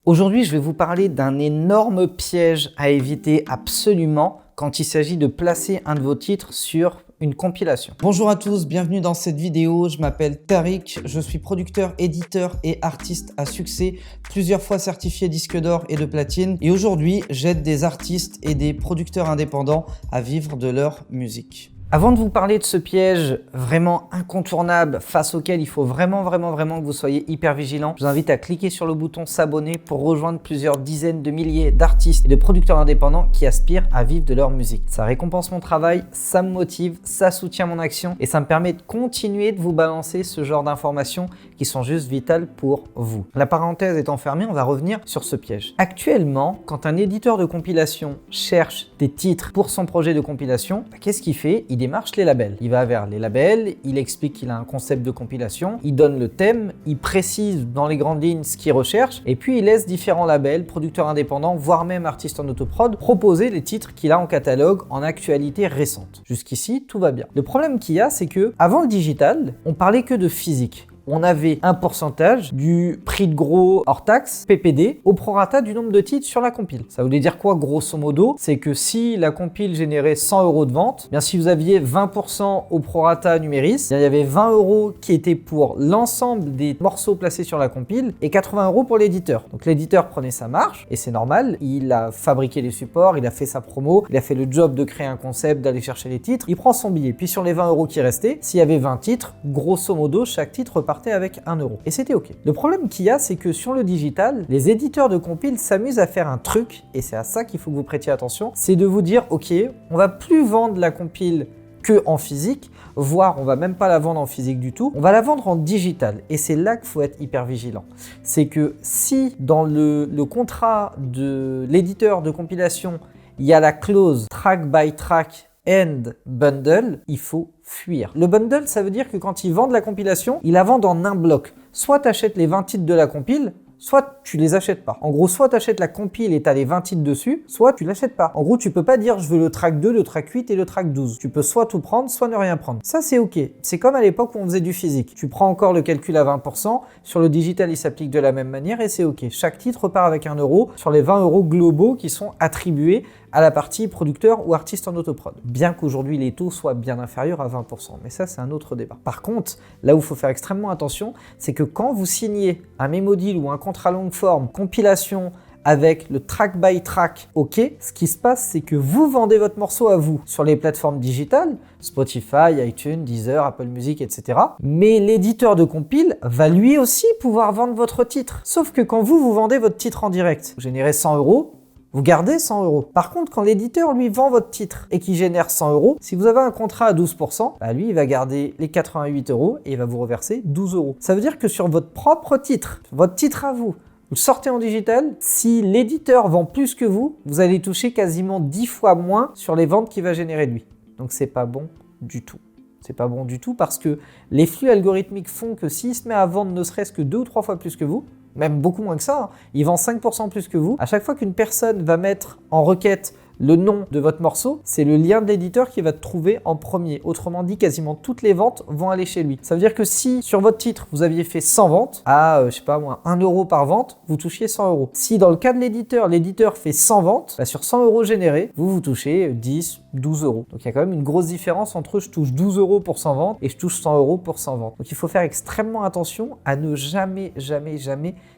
Aujourd'hui, je vais vous parler d'un énorme piège à éviter absolument quand il s'agit de placer un de vos titres sur une compilation. Bonjour à tous, bienvenue dans cette vidéo. Je m'appelle Tariq, je suis producteur, éditeur et artiste à succès, plusieurs fois certifié disque d'or et de platine. Et aujourd'hui, j'aide des artistes et des producteurs indépendants à vivre de leur musique. Avant de vous parler de ce piège vraiment incontournable face auquel il faut vraiment que vous soyez hyper vigilant, je vous invite à cliquer sur le bouton s'abonner pour rejoindre plusieurs dizaines de milliers d'artistes et de producteurs indépendants qui aspirent à vivre de leur musique. Ça récompense mon travail, ça me motive, ça soutient mon action et ça me permet de continuer de vous balancer ce genre d'informations qui sont juste vitales pour vous. La parenthèse étant fermée, on va revenir sur ce piège. Actuellement, quand un éditeur de compilation cherche des titres pour son projet de compilation, qu'est-ce qu'il fait? Il démarche les labels. Il va vers les labels, il explique qu'il a un concept de compilation, il donne le thème, il précise dans les grandes lignes ce qu'il recherche et puis il laisse différents labels, producteurs indépendants, voire même artistes en autoprod, proposer les titres qu'il a en catalogue en actualité récente. Jusqu'ici, tout va bien. Le problème qu'il y a, c'est que avant le digital, on parlait que de physique. On avait un pourcentage du prix de gros hors taxe, PPD, au prorata du nombre de titres sur la compile. Ça voulait dire quoi grosso modo? C'est que si la compile générait 100 € de vente, bien si vous aviez 20% au prorata numéris, il y avait 20 € qui étaient pour l'ensemble des morceaux placés sur la compile et 80 € pour l'éditeur. Donc l'éditeur prenait sa marge et c'est normal, il a fabriqué les supports, il a fait sa promo, il a fait le job de créer un concept, d'aller chercher les titres, il prend son billet. Puis sur les 20 € qui restaient, s'il y avait 20 titres, grosso modo, chaque titre repartait avec 1 €. Et c'était ok. Le problème qu'il y a, c'est que sur le digital, les éditeurs de compile s'amusent à faire un truc, et c'est à ça qu'il faut que vous prêtiez attention, c'est de vous dire, ok, on va plus vendre la compile que en physique, voire on va même pas la vendre en physique du tout, on va la vendre en digital. Et c'est là qu'il faut être hyper vigilant. C'est que si dans le contrat de l'éditeur de compilation, il y a la clause track by track and bundle, il faut fuir. Le bundle, ça veut dire que quand ils vendent la compilation, ils la vendent en un bloc. Soit tu achètes les 20 titres de la compile, soit tu les achètes pas. En gros, soit tu achètes la compile et tu as les 20 titres dessus, soit tu l'achètes pas. En gros, tu peux pas dire je veux le track 2, le track 8 et le track 12. Tu peux soit tout prendre, soit ne rien prendre. Ça, c'est ok. C'est comme à l'époque où on faisait du physique. Tu prends encore le calcul à 20%, sur le digital, il s'applique de la même manière et c'est ok. Chaque titre repart avec 1 € sur les 20 € globaux qui sont attribués à la partie producteur ou artiste en autoprod. Bien qu'aujourd'hui les taux soient bien inférieurs à 20%, mais ça c'est un autre débat. Par contre, là où il faut faire extrêmement attention, c'est que quand vous signez un mémo deal ou un contrat longue forme, compilation avec le track by track, ok, ce qui se passe c'est que vous vendez votre morceau à vous sur les plateformes digitales, Spotify, iTunes, Deezer, Apple Music, etc. Mais l'éditeur de compile va lui aussi pouvoir vendre votre titre. Sauf que quand vous vendez votre titre en direct, vous générez 100 €, vous gardez 100 €. Par contre, quand l'éditeur lui vend votre titre et qu'il génère 100 €, si vous avez un contrat à 12%, bah lui, il va garder les 88 € et il va vous reverser 12 €. Ça veut dire que sur votre propre titre, votre titre à vous, vous sortez en digital, si l'éditeur vend plus que vous, vous allez toucher quasiment 10 fois moins sur les ventes qu'il va générer lui. Donc c'est pas bon du tout. C'est pas bon du tout parce que les flux algorithmiques font que s'il se met à vendre ne serait-ce que 2 ou 3 fois plus que vous, même beaucoup moins que ça, hein, il vend 5% plus que vous. À chaque fois qu'une personne va mettre en requête le nom de votre morceau, c'est le lien de l'éditeur qui va te trouver en premier. Autrement dit, quasiment toutes les ventes vont aller chez lui. Ça veut dire que si sur votre titre, vous aviez fait 100 ventes, à, je sais pas moi, 1 € par vente, vous touchiez 100 €. Si dans le cas de l'éditeur fait 100 ventes, bah sur 100 € générés, vous touchez 10, 12 €. Donc il y a quand même une grosse différence entre je touche 12 € pour 100 ventes et je touche 100 € pour 100 ventes. Donc il faut faire extrêmement attention à ne jamais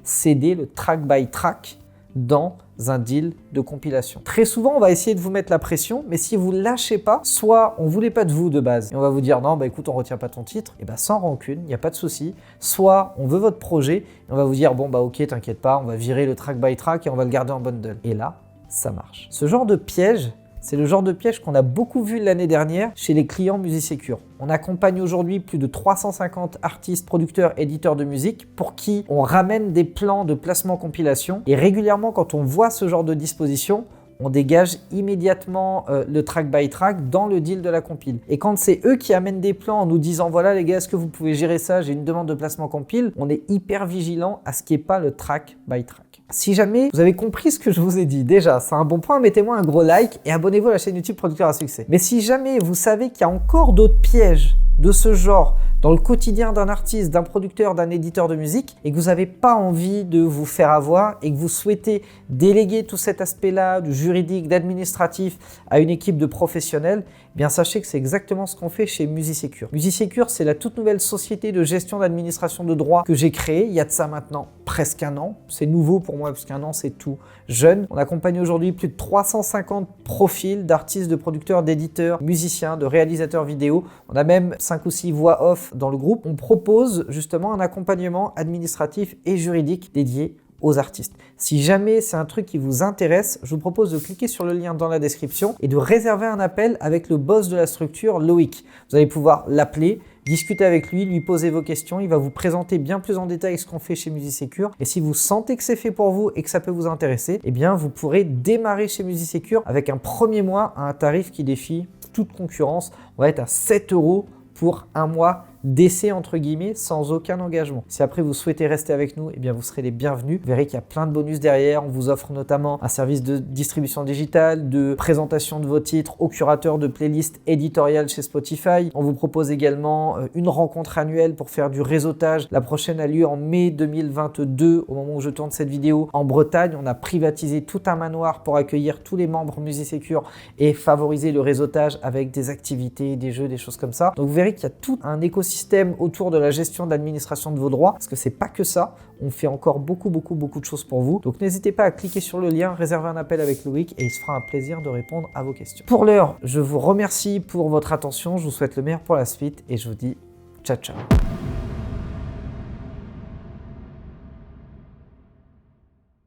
céder le track by track dans un deal de compilation. Très souvent, on va essayer de vous mettre la pression, mais si vous lâchez pas, soit on voulait pas de vous de base et on va vous dire non, bah écoute, on retient pas ton titre, et bah sans rancune, il n'y a pas de souci. Soit on veut votre projet et on va vous dire bon bah ok, t'inquiète pas, on va virer le track by track et on va le garder en bundle. Et là, ça marche. Ce genre de piège, c'est le genre de piège qu'on a beaucoup vu l'année dernière chez les clients Musicecure. On accompagne aujourd'hui plus de 350 artistes, producteurs, éditeurs de musique pour qui on ramène des plans de placement compilation. Et régulièrement, quand on voit ce genre de disposition, on dégage immédiatement le track by track dans le deal de la compile. Et quand c'est eux qui amènent des plans en nous disant voilà les gars, est-ce que vous pouvez gérer ça, j'ai une demande de placement compile, on est hyper vigilant à ce qu'il n'y ait pas le track by track. Si jamais vous avez compris ce que je vous ai dit, déjà, c'est un bon point, mettez-moi un gros like et abonnez-vous à la chaîne YouTube Producteur à Succès. Mais si jamais vous savez qu'il y a encore d'autres pièges de ce genre dans le quotidien d'un artiste, d'un producteur, d'un éditeur de musique et que vous n'avez pas envie de vous faire avoir et que vous souhaitez déléguer tout cet aspect-là du juridique, d'administratif à une équipe de professionnels, eh bien sachez que c'est exactement ce qu'on fait chez MusiSecure. MusiSecure, c'est la toute nouvelle société de gestion d'administration de droits que j'ai créée il y a de ça maintenant presque un an. C'est nouveau pour moi parce qu'un an c'est tout jeune. On accompagne aujourd'hui plus de 350 profils d'artistes, de producteurs, d'éditeurs, musiciens, de réalisateurs vidéo. On a même 5 ou 6 voix off dans le groupe. On propose justement un accompagnement administratif et juridique dédié aux artistes. Si jamais c'est un truc qui vous intéresse, je vous propose de cliquer sur le lien dans la description et de réserver un appel avec le boss de la structure, Loïc. Vous allez pouvoir l'appeler, discuter avec lui, lui poser vos questions. Il va vous présenter bien plus en détail ce qu'on fait chez MusiSecure. Et si vous sentez que c'est fait pour vous et que ça peut vous intéresser, eh bien vous pourrez démarrer chez MusiSecure avec un premier mois à un tarif qui défie toute concurrence. On va être à 7 € pour un mois d'essai entre guillemets sans aucun engagement. Si après vous souhaitez rester avec nous, eh bien vous serez les bienvenus. Vous verrez qu'il y a plein de bonus derrière. On vous offre notamment un service de distribution digitale, de présentation de vos titres au curateur de playlists éditoriales chez Spotify. On vous propose également une rencontre annuelle pour faire du réseautage. La prochaine a lieu en mai 2022 au moment où je tourne cette vidéo en Bretagne. On a privatisé tout un manoir pour accueillir tous les membres MusiSecure et favoriser le réseautage avec des activités, des jeux, des choses comme ça. Donc vous verrez qu'il y a tout un écosystème autour de la gestion de l'administration de vos droits, parce que c'est pas que ça, on fait encore beaucoup de choses pour vous. Donc n'hésitez pas à cliquer sur le lien, réserver un appel avec Loïc et il se fera un plaisir de répondre à vos questions. Pour l'heure, je vous remercie pour votre attention, je vous souhaite le meilleur pour la suite et je vous dis ciao ciao.